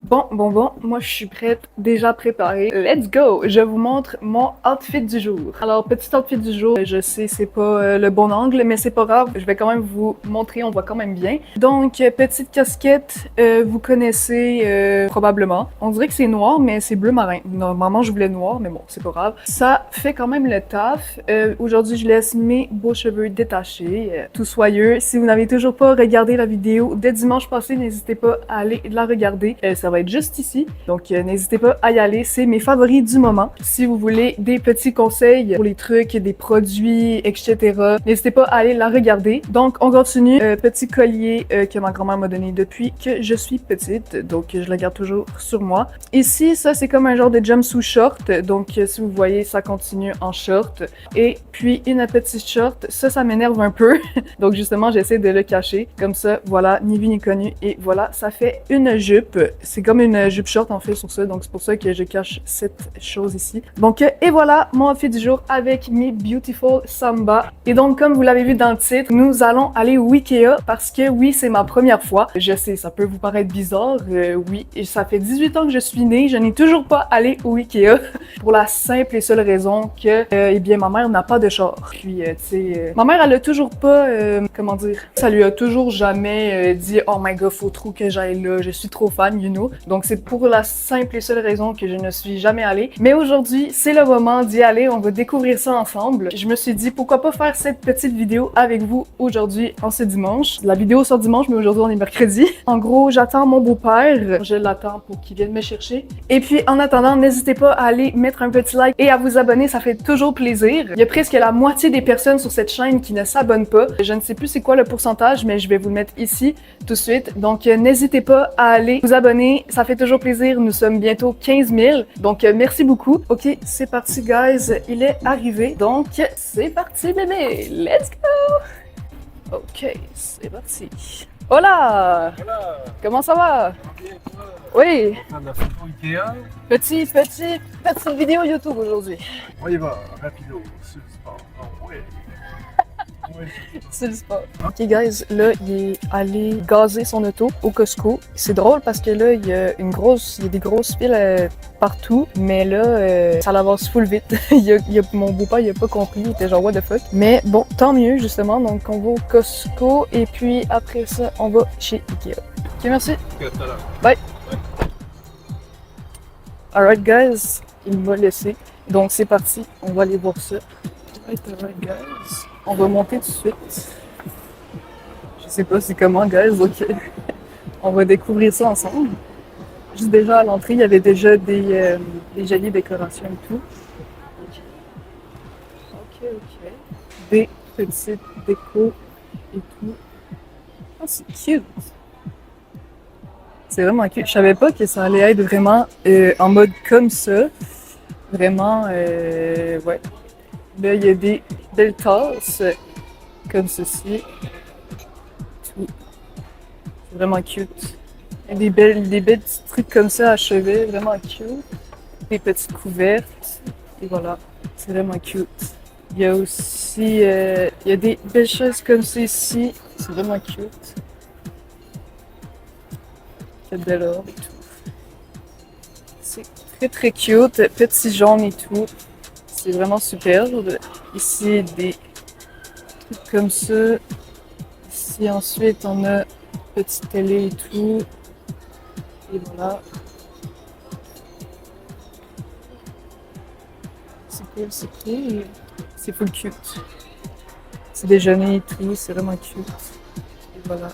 Bon, moi je suis prête, déjà préparée. Let's go! Je vous montre mon outfit du jour. Alors, petit outfit du jour, je sais c'est pas le bon angle, mais c'est pas grave, je vais quand même vous montrer, on voit quand même bien. Donc, petite casquette, vous connaissez probablement. On dirait que c'est noir, mais c'est bleu marin. Normalement, je voulais noir, mais bon, c'est pas grave. Ça fait quand même le taf. Aujourd'hui, je laisse mes beaux cheveux détachés, tout soyeux. Si vous n'avez toujours pas regardé la vidéo de dimanche passé, n'hésitez pas à aller la regarder. Ça va être juste ici. Donc, n'hésitez pas à y aller. C'est mes favoris du moment. Si vous voulez des petits conseils pour les trucs, des produits, etc., n'hésitez pas à aller la regarder. Donc, on continue. Petit collier que ma grand-mère m'a donné depuis que je suis petite. Donc, je le garde toujours sur moi. Ici, ça, c'est comme un genre de jumpsuit short. Donc, si vous voyez, ça continue en short. Et puis, une petite short. Ça m'énerve un peu. Donc, justement, j'essaie de le cacher. Comme ça, voilà, ni vu ni connu. Et voilà, ça fait une jupe. C'est comme une jupe short en fait sur ça, donc c'est pour ça que je cache cette chose ici. Donc, et voilà mon outfit du jour avec mes Beautiful Samba. Et donc, comme vous l'avez vu dans le titre, nous allons aller au Ikea parce que oui, c'est ma première fois. Je sais, ça peut vous paraître bizarre, oui, et ça fait 18 ans que je suis née, je n'ai toujours pas allé au Ikea pour la simple et seule raison que, eh bien, ma mère n'a pas de char. Puis, tu sais, ma mère, elle a toujours pas, comment dire, ça lui a toujours jamais dit « Oh my god, faut trop que j'aille là, je suis trop fan, you know ». Donc, c'est pour la simple et seule raison que je ne suis jamais allée. Mais aujourd'hui, c'est le moment d'y aller, on va découvrir ça ensemble. Je me suis dit, pourquoi pas faire cette petite vidéo avec vous aujourd'hui, en ce dimanche. La vidéo sort dimanche, mais aujourd'hui, on est mercredi. En gros, j'attends mon beau-père. Je l'attends pour qu'il vienne me chercher. Et puis, en attendant, n'hésitez pas à aller mettre un petit like et à vous abonner, ça fait toujours plaisir. Il y a presque la moitié des personnes sur cette chaîne qui ne s'abonnent pas. Je ne sais plus c'est quoi le pourcentage, mais je vais vous le mettre ici tout de suite. Donc, n'hésitez pas à aller vous abonner. Ça fait toujours plaisir. Nous sommes bientôt 15 000. Donc, merci beaucoup. OK, c'est parti, guys. Il est arrivé. Donc, c'est parti, bébé. Let's go! OK, c'est parti. Hola! Voilà, Comment ça va? bien, toi, Oui, on a photo Ikea, petite vidéo YouTube aujourd'hui. on y va, rapido, sur le sport. Oh, ouais. Ouais. C'est le sport. Ok, guys, là, il est allé gazer son auto au Costco. C'est drôle parce que là, il y a des grosses files partout, mais là, ça l'avance full vite. Mon beau-père, il a pas compris, il était genre, what the fuck. Mais bon, tant mieux, justement. Donc, on va au Costco et puis après ça, on va chez Ikea. Ok, merci. Ok, à tout à l'heure. Bye. Alright, guys, il m'a laissé. Donc, c'est parti. On va aller voir ça. Alright, guys. On va monter tout de suite. Je sais pas c'est comment, guys, ok. On va découvrir ça ensemble. Juste déjà à l'entrée, il y avait déjà des jolies décorations et tout. Ok. Des petites décos et tout. Oh, c'est cute! C'est vraiment cute. Je savais pas que ça allait être vraiment en mode comme ça. Vraiment, ouais. Là, il y a des belles tasses comme ceci. Tout. C'est vraiment cute. Il y a des belles petits trucs comme ça à chevet, vraiment cute. Des petites couvertes. Et voilà, c'est vraiment cute. Il y a aussi, il y a des belles choses comme ça ici. C'est vraiment cute. Il y a de l'or et tout. C'est très cute. Petit jaune et tout. C'est vraiment superbe. Ici, des trucs comme ça. Ici, ensuite, on a petite télé et tout. Et voilà. C'est cool. C'est full cute. C'est déjeuner et tout, c'est vraiment cute. Et voilà.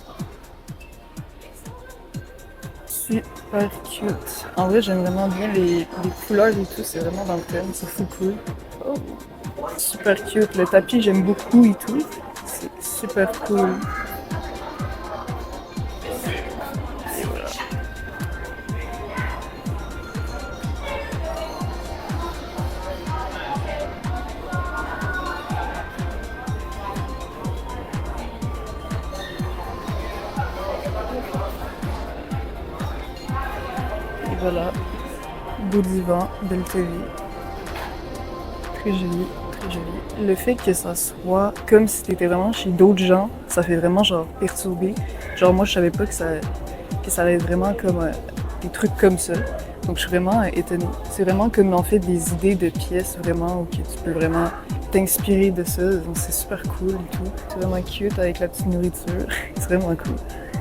Super cute. En vrai, j'aime vraiment bien les couleurs et tout, c'est vraiment dans le thème, c'est fou cool. Oh, super cute. Le tapis, j'aime beaucoup et tout. C'est super cool. Et voilà. Et voilà. Beau divan, belle TV. Très joli, très joli. Le fait que ça soit comme si t'étais vraiment chez d'autres gens, ça fait vraiment genre perturber. Genre moi je savais pas que ça allait être vraiment comme des trucs comme ça. Donc je suis vraiment étonnée. C'est vraiment comme en fait des idées de pièces vraiment où que tu peux vraiment t'inspirer de ça. Donc c'est super cool et tout. C'est vraiment cute avec la petite nourriture. C'est vraiment cool.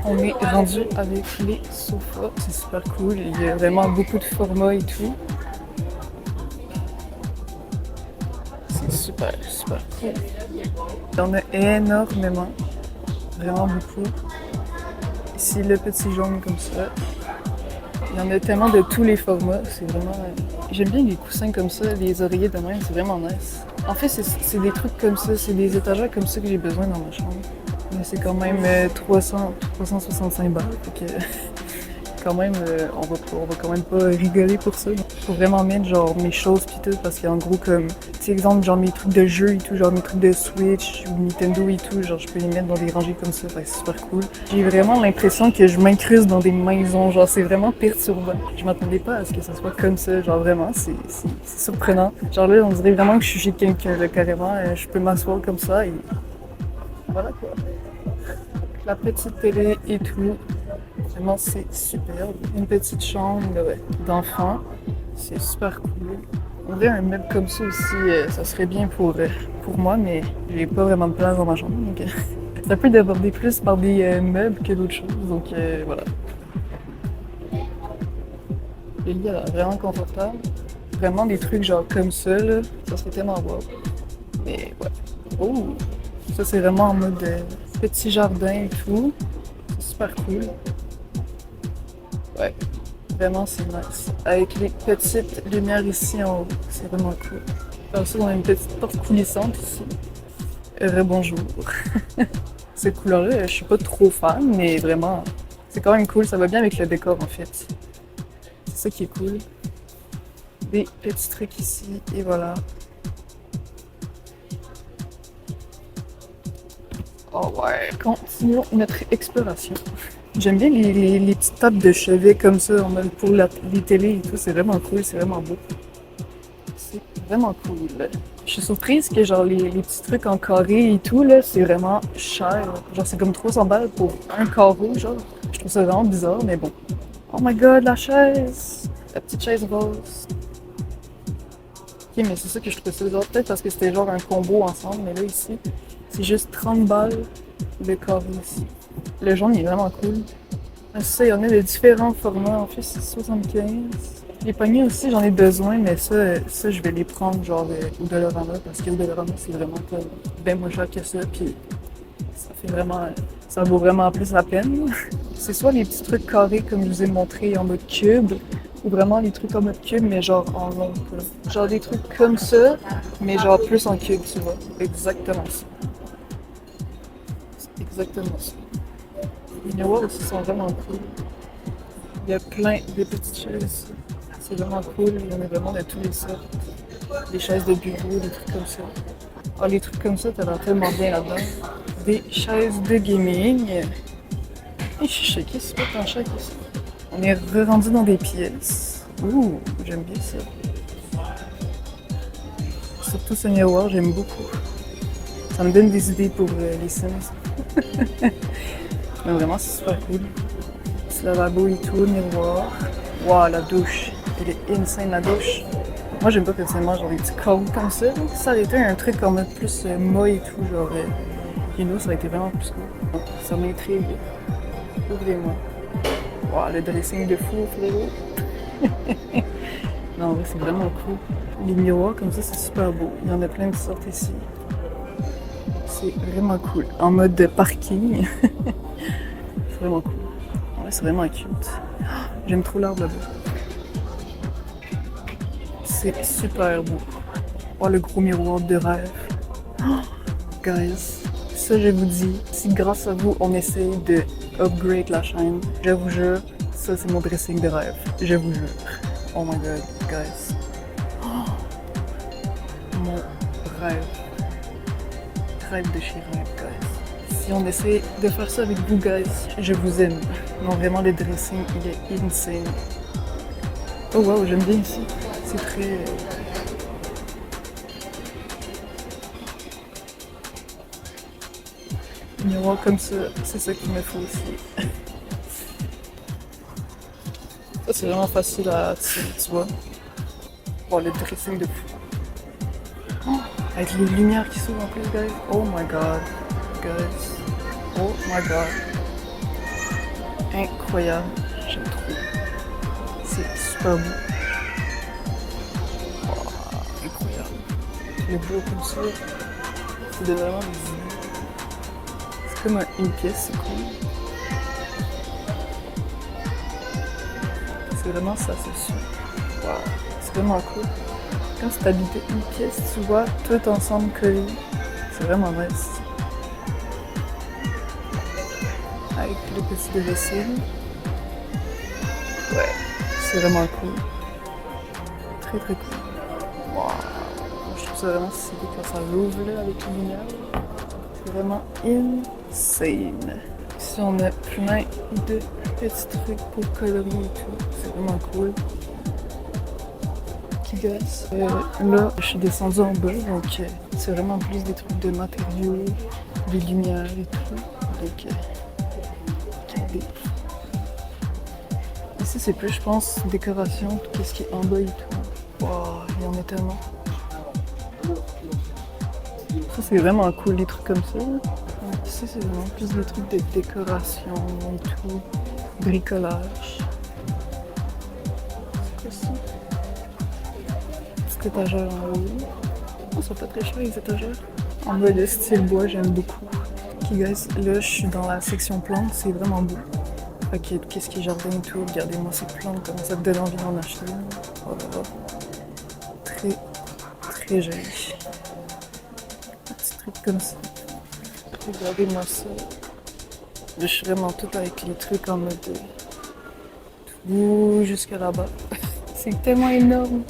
On est rendu avec les sofas. C'est super cool. Il y a vraiment beaucoup de formats et tout. C'est super, super cool. Il y en a énormément. Vraiment beaucoup. Ici, le petit jaune comme ça. Il y en a tellement de tous les formats. C'est vraiment... J'aime bien les coussins comme ça, les oreillers de même. C'est vraiment nice. En fait, c'est des trucs comme ça. C'est des étagères comme ça que j'ai besoin dans ma chambre. Mais c'est quand même 365 balles. Fait que... quand même, on va quand même pas rigoler pour ça. Faut vraiment mettre genre mes choses pis tout, parce qu'en gros comme, tu sais exemple genre mes trucs de jeu et tout, genre mes trucs de Switch ou Nintendo et tout, genre je peux les mettre dans des rangées comme ça, fait que c'est super cool. J'ai vraiment l'impression que je m'incruste dans des maisons, genre c'est vraiment perturbant. Je m'attendais pas à ce que ça soit comme ça, genre vraiment, c'est surprenant. Genre là, on dirait vraiment que je suis chez quelqu'un, là, carrément, je peux m'asseoir comme ça et voilà quoi. La petite télé et tout. Vraiment, c'est superbe. Une petite chambre d'enfant. C'est super cool. On dirait un meuble comme ça aussi, ça serait bien pour moi, mais j'ai pas vraiment de place dans ma chambre. Donc, ça peut déborder plus par des meubles que d'autres choses. Donc, voilà. Le lit, elle est vraiment confortable. Vraiment des trucs genre comme ça, là, ça serait tellement beau. Mais ouais. Oh! Ça, c'est vraiment en mode petit jardin et tout. C'est super cool. Ouais, vraiment c'est nice. Avec les petites lumières ici en haut, c'est vraiment cool. Ensuite, on a une petite porte coulissante ici. Rebonjour. Cette couleur-là, je suis pas trop fan, mais vraiment, c'est quand même cool. Ça va bien avec le décor en fait. C'est ça qui est cool. Des petits trucs ici, et voilà. Oh ouais, continuons notre exploration. J'aime bien les petites tables de chevet comme ça, en mode pour les télés et tout, c'est vraiment cool, c'est vraiment beau. C'est vraiment cool. Je suis surprise que genre les petits trucs en carré et tout, là, c'est vraiment cher. Genre c'est comme 300 balles pour un carreau, genre. Je trouve ça vraiment bizarre, mais bon. Oh my god, la chaise! La petite chaise rose. Ok, mais c'est ça que je trouve ça bizarre. Peut-être parce que c'était genre un combo ensemble, mais là ici, c'est juste 30 balles le carré ici. Le jaune il est vraiment cool. Ça, il y en a de différents formats. En fait, c'est 75. Les poignées aussi, j'en ai besoin, mais ça je vais les prendre genre au Dollarama parce qu'au Dollarama, c'est vraiment pas bien moins cher que ça. Puis ça fait vraiment, ça vaut vraiment plus la peine. C'est soit les petits trucs carrés comme je vous ai montré en mode cube, ou vraiment les trucs en mode cube, mais genre en long. Genre des trucs comme ça, mais genre plus en cube, tu vois. Exactement ça. C'est exactement ça. Les miroirs aussi sont vraiment cool. Il y a plein de petites chaises. C'est vraiment cool. Il y en a vraiment de tous les sortes. Des chaises de bureau, des trucs comme ça. Ah, les trucs comme ça, t'as l'air tellement bien là-dedans. Des chaises de gaming. Et je suis choquée, c'est pas tant cher que ça. On est rendu dans des pièces. Ouh, j'aime bien ça. Surtout ce miroir, j'aime beaucoup. Ça me donne des idées pour les Sims. Mais vraiment, c'est super cool. Ce lavabo et tout, le miroir. Waouh, la douche. Elle est insane, la douche. Moi, j'aime pas personnellement genre des petits codes comme ça. Ça aurait été un truc en mode plus moi et tout, genre Rhino, ça aurait été vraiment plus cool. Ça m'intrigue. Ouvrez-moi. Waouh, le dressing de fou, frérot. Non, en vrai, c'est vraiment cool. Les miroirs comme ça, c'est super beau. Il y en a plein qui sortent ici. C'est vraiment cool. En mode de parking. C'est vraiment cool. Ouais, c'est vraiment cute. J'aime trop l'arbre là-bas. C'est super beau. Oh, le gros miroir de rêve. Oh, guys, ça je vous dis, si grâce à vous on essaye de upgrade la chaîne, je vous jure, ça c'est mon dressing de rêve. Je vous jure. Oh my god, guys. Oh, mon rêve. Rêve de chez rêve, guys. Si on essaie de faire ça avec vous, guys, je vous aime. Non, vraiment, le dressing, il est insane. Oh wow, j'aime bien ici. C'est très... miroir comme ça, c'est ça qu'il me faut aussi. Ça, c'est vraiment facile à tirer, tu vois. Bon, le dressing de fou. Oh, avec les lumières qui s'ouvrent en plus, guys. Oh my god. Guys. Oh my god. Incroyable. J'aime trop. C'est super beau. Oh, incroyable. Le beau comme ça. C'est vraiment des idées. C'est comme une pièce, c'est cool. C'est vraiment ça, c'est sûr. Wow. C'est vraiment cool. Quand c'est habité une pièce, tu vois, tout ensemble collé. C'est vraiment nice. Avec le petit dressing. Ouais, c'est vraiment cool. Très très cool. Wow. Je trouve ça vraiment stylé quand ça l'ouvre là avec les lumières. C'est vraiment insane. Ici on a plein de petits trucs pour colorier et tout. C'est vraiment cool. Qui gosse. Là, je suis descendue en bas, donc c'est vraiment plus des trucs de matériaux, des lumières et tout. Donc, regardez. Ici, c'est plus, je pense, décoration, tout ce qui est en bas et tout. Wow, il y en a tellement. Ça, c'est vraiment cool, les trucs comme ça. Ici, c'est vraiment plus des trucs de décoration et tout. Bricolage. C'est quoi ça? Petite étagère en haut. Oh, ça fait très cher, les étagères. En mode de style bois, j'aime beaucoup. Ok, guys, là, je suis dans la section plantes, c'est vraiment beau. Ok, qu'est-ce qui est jardin et tout, regardez-moi ces plantes, comment ça te donne envie d'en acheter. Oh là là. Très, très joli. Un petit truc comme ça. Regardez-moi ça. Là, je suis vraiment tout avec les trucs en mode tout jusqu'à là-bas. C'est tellement énorme.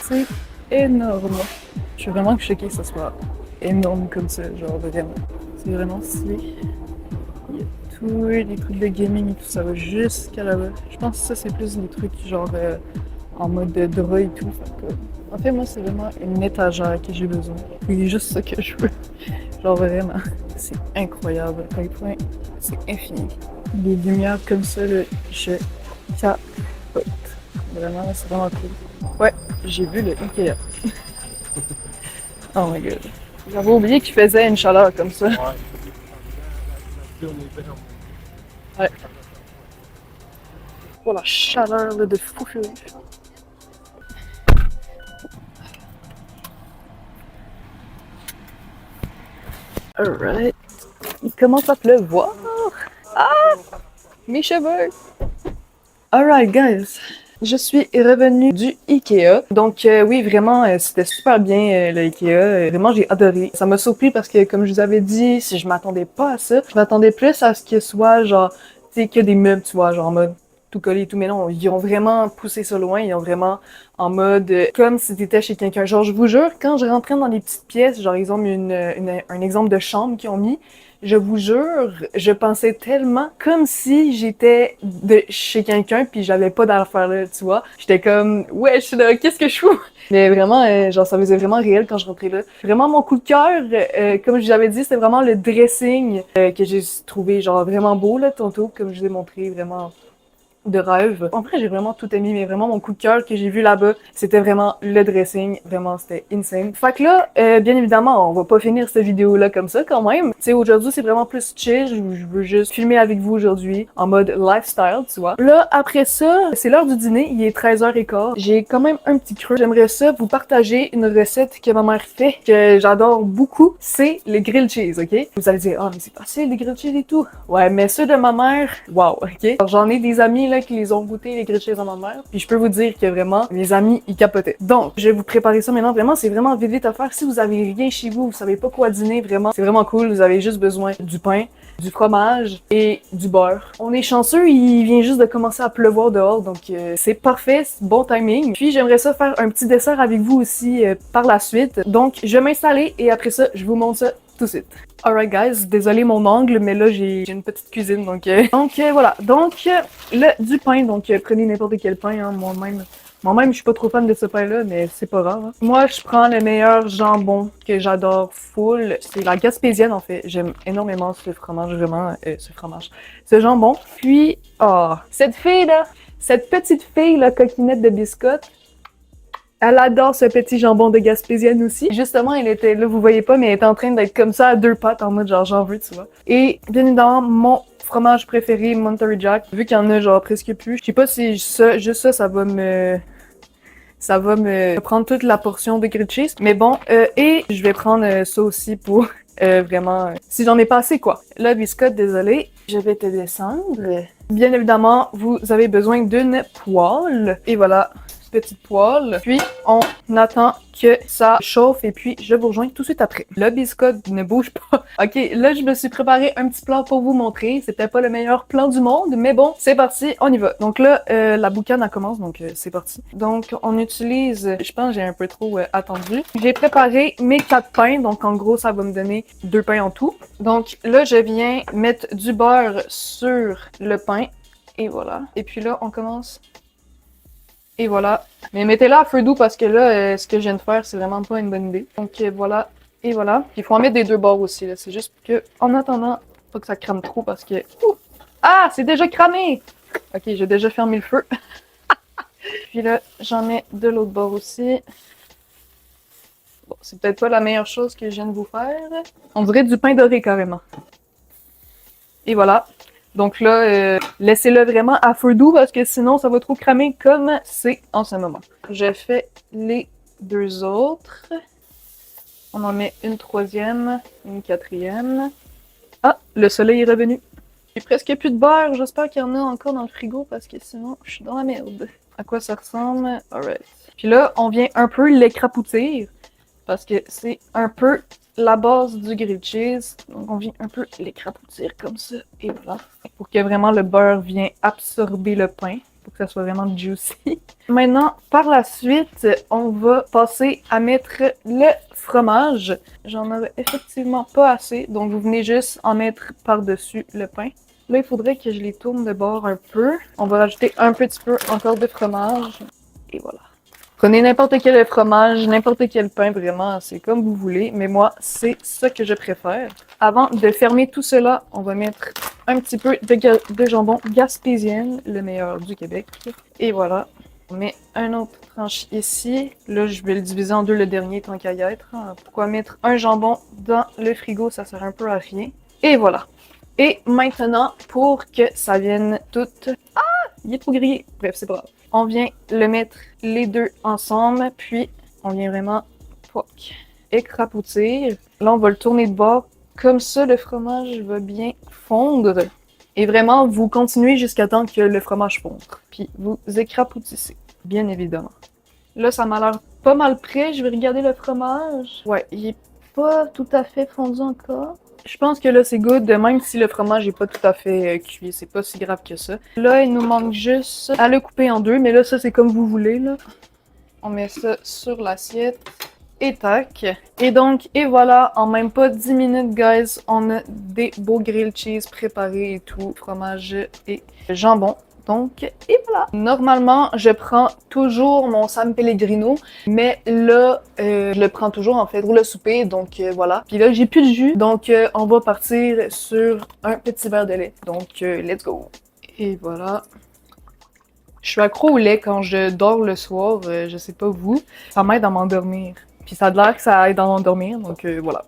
C'est énorme. Je suis vraiment choquée que ça soit énorme comme ça, genre vraiment. C'est vraiment stylé. Il y a tous les trucs de gaming et tout, ça va jusqu'à là-bas. Je pense que ça, c'est plus des trucs genre en mode de drap et tout. En fait, moi, c'est vraiment une étagère que j'ai besoin. C'est juste ça que je veux. Genre vraiment, c'est incroyable. À quel point c'est infini. Des lumières comme ça, là, je capote. Vraiment, c'est vraiment cool. Ouais, j'ai vu le Ikea. Oh my god. J'avais oublié qu'il faisait une chaleur comme ça. Ouais. Oh la chaleur là, de fou furieux. Alright. Il commence à pleuvoir. Ah! Mes cheveux! Alright, guys. Je suis revenue du Ikea. Donc oui, vraiment, c'était super bien le Ikea. Vraiment, j'ai adoré. Ça m'a surpris parce que, comme je vous avais dit, si je m'attendais pas à ça, je m'attendais plus à ce que soit genre, tu sais, que des meubles, tu vois, genre en mode tout collé et tout. Mais non, ils ont vraiment poussé ça loin. Ils ont vraiment en mode comme si t'étais chez quelqu'un. Genre, je vous jure, quand je rentrais dans les petites pièces, genre ils ont mis un exemple de chambre qu'ils ont mis. Je vous jure, je pensais tellement comme si j'étais chez quelqu'un puis j'avais pas d'affaires là, tu vois. J'étais comme, ouais, je suis là, qu'est-ce que je fous? Mais vraiment, genre, ça faisait vraiment réel quand je rentrais là. Vraiment, mon coup de cœur, comme je vous avais dit, c'était vraiment le dressing que j'ai trouvé, genre, vraiment beau, là, tantôt, comme je vous ai montré, vraiment de rêve. En vrai, j'ai vraiment tout aimé, mais vraiment mon coup de cœur que j'ai vu là-bas, c'était vraiment le dressing. Vraiment, c'était insane. Fait que là, bien évidemment, on va pas finir cette vidéo-là comme ça quand même. Tu sais, aujourd'hui, c'est vraiment plus chill. Je veux juste filmer avec vous aujourd'hui en mode lifestyle, tu vois. Là, après ça, c'est l'heure du dîner. Il est 13h15. J'ai quand même un petit creux. J'aimerais ça vous partager une recette que ma mère fait, que j'adore beaucoup. C'est les grilled cheese, ok? Vous allez dire, ah, mais c'est facile, les grilled cheese et tout. Ouais, mais ceux de ma mère, wow, ok? Alors, j'en ai des amis là qui les ont goûtés, les grilled cheese à ma mère. Puis je peux vous dire que vraiment, mes amis, ils capotaient. Donc, je vais vous préparer ça maintenant. Vraiment, c'est vraiment vite vite à faire. Si vous avez rien chez vous, vous savez pas quoi dîner, vraiment, c'est vraiment cool. Vous avez juste besoin du pain, du fromage et du beurre. On est chanceux, il vient juste de commencer à pleuvoir dehors, donc c'est parfait, c'est bon timing. Puis j'aimerais ça faire un petit dessert avec vous aussi par la suite. Donc, je vais m'installer et après ça, je vous montre ça tout de suite. Alright guys, désolé mon angle, mais là j'ai une petite cuisine, donc voilà. Donc du pain, donc prenez n'importe quel pain, hein, moi-même je suis pas trop fan de ce pain-là, mais c'est pas grave. Hein. Moi je prends le meilleur jambon que j'adore full, c'est la Gaspésienne en fait. J'aime énormément ce fromage, vraiment ce jambon. Puis cette fille là, Cette petite fille, la coquinette de biscotte, elle adore ce petit jambon de Gaspésienne aussi. Justement, elle était là, vous voyez pas, mais elle était en train d'être comme ça à deux pattes, en mode genre j'en veux, tu vois. Et bien évidemment, mon fromage préféré, Monterey Jack, vu qu'il y en a genre presque plus. Je sais pas si ça, juste ça va me prendre toute la portion de grilled cheese. Mais bon, et je vais prendre ça aussi pour vraiment, si j'en ai pas assez, quoi. La biscotte, désolé, je vais te descendre. Bien évidemment, vous avez besoin d'une poêle. Et voilà, petite poêle. Puis, on attend que ça chauffe et puis je vous rejoins tout de suite après. Le biscotte ne bouge pas. Ok, là, je me suis préparé un petit plan pour vous montrer. C'était pas le meilleur plan du monde, mais bon, c'est parti, on y va. Donc là, la boucane, elle commence, donc c'est parti. Donc, on utilise, je pense que j'ai un peu trop attendu. J'ai préparé mes 4 pains, donc en gros, ça va me donner 2 pains en tout. Donc là, je viens mettre du beurre sur le pain. Et voilà. Et puis là, on commence. Et voilà. Mais mettez-la à feu doux parce que là, ce que je viens de faire, c'est vraiment pas une bonne idée. Donc voilà. Et voilà. Il faut en mettre des deux bords aussi, là. C'est juste que, en attendant, pas que ça crame trop parce que... Ouh! Ah! C'est déjà cramé! Ok, j'ai déjà fermé le feu. Puis là, j'en mets de l'autre bord aussi. Bon, c'est peut-être pas la meilleure chose que je viens de vous faire. On dirait du pain doré, carrément. Et voilà. Donc là, laissez-le vraiment à feu doux parce que sinon, ça va trop cramer comme c'est en ce moment. Je fais les deux autres. On en met une troisième, une quatrième. Ah, le soleil est revenu. J'ai presque plus de beurre. J'espère qu'il y en a encore dans le frigo parce que sinon, je suis dans la merde. À quoi ça ressemble? Alright. Puis là, on vient un peu l'écrapoutir parce que c'est un peu la base du grilled cheese. Donc on vient un peu l'écrapoutir comme ça. Et voilà. Pour que vraiment le beurre vienne absorber le pain. Pour que ça soit vraiment juicy. Maintenant, par la suite, on va passer à mettre le fromage. J'en avais effectivement pas assez. Donc vous venez juste en mettre par-dessus le pain. Là, il faudrait que je les tourne de bord un peu. On va rajouter un petit peu encore de fromage. Et voilà. Prenez n'importe quel fromage, n'importe quel pain, vraiment, c'est comme vous voulez. Mais moi, c'est ça que je préfère. Avant de fermer tout cela, on va mettre un petit peu de jambon Gaspésienne, le meilleur du Québec. Et voilà. On met un autre tranche ici. Là, je vais le diviser en deux, le dernier, tant qu'à y être. Pourquoi mettre un jambon dans le frigo? Ça sert un peu à rien. Et voilà. Et maintenant, pour que ça vienne tout... Ah! Il est trop grillé. Bref, c'est pas grave. On vient le mettre les deux ensemble, puis on vient vraiment écrapoutir. Là, on va le tourner de bord. Comme ça, le fromage va bien fondre. Et vraiment, vous continuez jusqu'à temps que le fromage fonde. Puis vous écrapoutissez, bien évidemment. Là, ça m'a l'air pas mal prêt. Je vais regarder le fromage. Ouais, il est pas tout à fait fondu encore. Je pense que là, c'est good, même si le fromage est pas tout à fait cuit. C'est pas si grave que ça. Là, il nous manque juste à le couper en deux, mais là, ça, c'est comme vous voulez, là. On met ça sur l'assiette. Et tac. Et donc, et voilà, en même pas 10 minutes, guys, on a des beaux grilled cheese préparés et tout. Fromage et jambon. Donc, et voilà. Normalement, je prends toujours mon San Pellegrino, mais là, je le prends toujours en fait pour le souper, donc voilà. Puis là, j'ai plus de jus, donc on va partir sur un petit verre de lait. Donc, let's go. Et voilà. Je suis accro au lait quand je dors le soir, je sais pas vous. Ça m'aide à m'endormir. Puis ça a l'air que ça aide à m'endormir, donc voilà.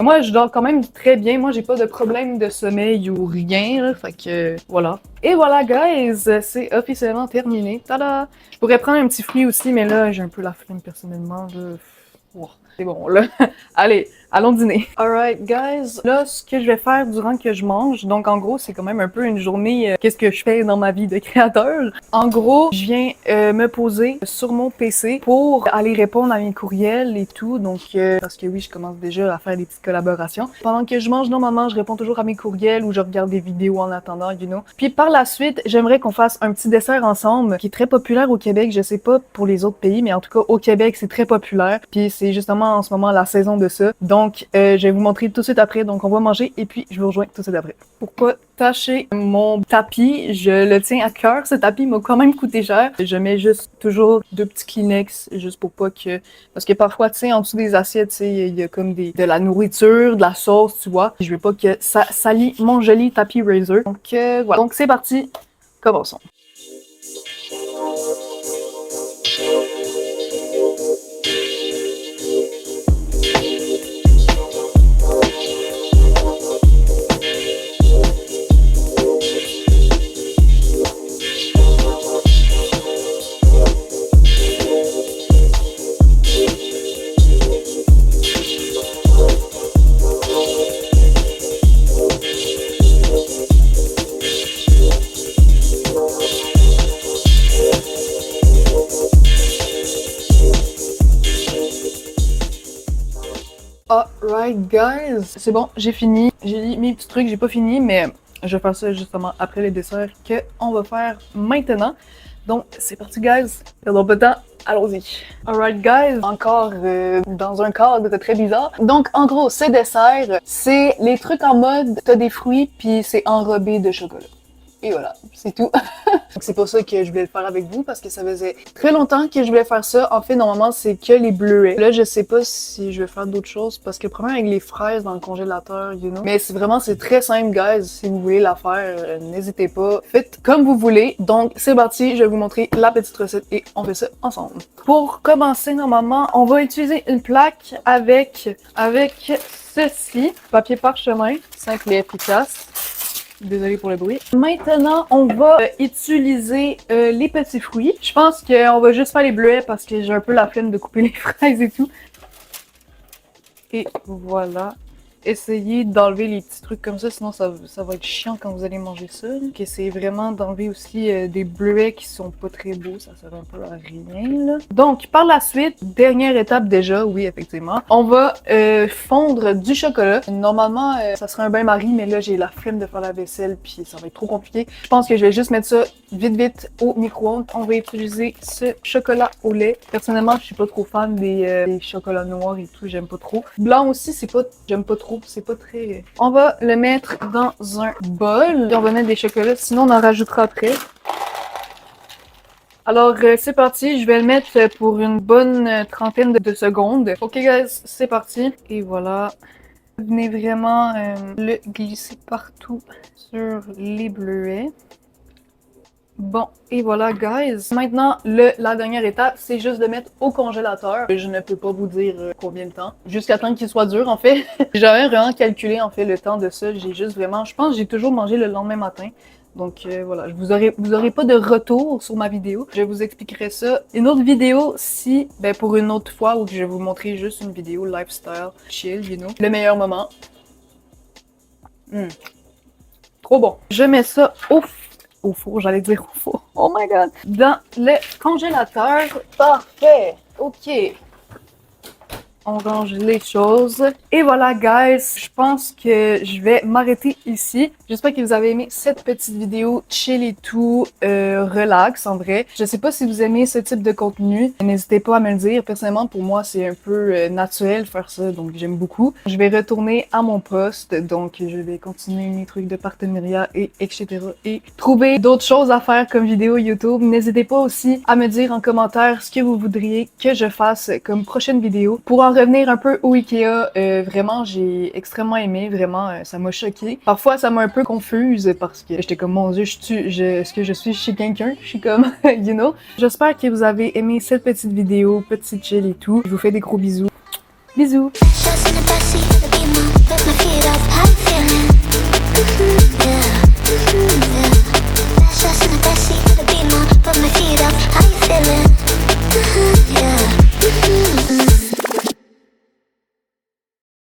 Moi, je dors quand même très bien. Moi, j'ai pas de problème de sommeil ou rien, là, fait que voilà. Et voilà, guys, c'est officiellement terminé. Tada! Je pourrais prendre un petit fruit aussi, mais là, j'ai un peu la flemme personnellement. Wow, c'est bon, là. Allez, allons dîner. Alright, guys. Là, ce que je vais faire durant que je mange, donc en gros, c'est quand même un peu une journée, qu'est-ce que je fais dans ma vie de créateur. En gros, je viens me poser sur mon PC pour aller répondre à mes courriels et tout. Donc, parce que oui, je commence déjà à faire des petites collaborations. Pendant que je mange, normalement, je réponds toujours à mes courriels ou je regarde des vidéos en attendant, you know. Puis par la suite, j'aimerais qu'on fasse un petit dessert ensemble qui est très populaire au Québec. Je sais pas pour les autres pays, mais en tout cas, au Québec, c'est très populaire. Puis c'est justement en ce moment la saison de ça. Donc, je vais vous montrer tout de suite après. Donc, on va manger et puis je vous rejoins tout de suite après. Pourquoi tâcher mon tapis? Je le tiens à cœur. Ce tapis m'a quand même coûté cher. Je mets juste toujours 2 petits Kleenex juste pour pas que... Parce que parfois, tu sais, en dessous des assiettes, tu sais, il y a comme de la nourriture, de la sauce, tu vois. Je veux pas que ça salit mon joli tapis Razer. Donc, voilà. Donc, c'est parti. Commençons. Alright guys, c'est bon, j'ai fini. J'ai mis mes petits trucs, j'ai pas fini, mais je vais faire ça justement après les desserts qu'on va faire maintenant. Donc c'est parti guys, perdons pas de temps, allons-y. Alright guys, encore dans un cadre très bizarre. Donc en gros, ces desserts, c'est les trucs en mode t'as des fruits puis c'est enrobé de chocolat. Et voilà, c'est tout. Donc c'est pour ça que je voulais le faire avec vous, parce que ça faisait très longtemps que je voulais faire ça. En fait, normalement, c'est que les bleuets. Là, je sais pas si je vais faire d'autres choses, parce que le problème avec les fraises dans le congélateur, you know. Mais c'est très simple, guys. Si vous voulez la faire, n'hésitez pas. Faites comme vous voulez. Donc, c'est parti. Je vais vous montrer la petite recette et on fait ça ensemble. Pour commencer, normalement, on va utiliser une plaque avec ceci. Papier parchemin, simple et efficace. Désolée pour le bruit. Maintenant, on va utiliser les petits fruits. Je pense qu'on va juste faire les bleuets parce que j'ai un peu la flemme de couper les fraises et tout. Et voilà. Essayez d'enlever les petits trucs comme ça, sinon ça va être chiant quand vous allez manger ça. Donc essayez vraiment d'enlever aussi des bleuets qui sont pas très beaux, ça sert un peu à rien là. Donc par la suite, dernière étape déjà, oui effectivement, on va fondre du chocolat. Normalement ça serait un bain-marie, mais là j'ai la flemme de faire la vaisselle puis ça va être trop compliqué. Je pense que je vais juste mettre ça vite au micro-ondes. On va utiliser ce chocolat au lait. Personnellement je suis pas trop fan des chocolats noirs et tout, j'aime pas trop. Blanc aussi j'aime pas trop. C'est pas très... On va le mettre dans un bol. Et on va mettre des chocolats, sinon on en rajoutera après. Alors, c'est parti. Je vais le mettre pour une bonne trentaine de secondes. Ok, guys, c'est parti. Et voilà. Venez vraiment le glisser partout sur les bleuets. Bon, et voilà, guys. Maintenant, la dernière étape, c'est juste de mettre au congélateur. Je ne peux pas vous dire combien de temps. Jusqu'à temps qu'il soit dur, en fait. J'avais vraiment calculé, en fait, le temps de ça. J'ai juste vraiment... Je pense que j'ai toujours mangé le lendemain matin. Donc, voilà. Vous aurez pas de retour sur ma vidéo. Je vous expliquerai ça. Une autre vidéo, si... Ben, pour une autre fois, où je vais vous montrer juste une vidéo lifestyle, chill, you know. Le meilleur moment. Trop bon. Je mets ça au four, j'allais dire au four. Oh my god! Dans le congélateur. Parfait! Ok. On range les choses. Et voilà, guys. Je pense que je vais m'arrêter ici. J'espère que vous avez aimé cette petite vidéo chill et tout, relax en vrai. Je sais pas si vous aimez ce type de contenu. N'hésitez pas à me le dire. Personnellement, pour moi, c'est un peu naturel faire ça, donc j'aime beaucoup. Je vais retourner à mon poste, donc je vais continuer mes trucs de partenariat et etc. Et trouver d'autres choses à faire comme vidéo YouTube. N'hésitez pas aussi à me dire en commentaire ce que vous voudriez que je fasse comme prochaine vidéo. Pour en revenir un peu au Ikea, vraiment j'ai extrêmement aimé, vraiment ça m'a choqué. Parfois ça m'a un peu confuse parce que j'étais comme mon dieu, est-ce que je suis chez quelqu'un? Je suis comme, you know. J'espère que vous avez aimé cette petite vidéo, petite chill et tout. Je vous fais des gros bisous. Bisous! Put my feet up.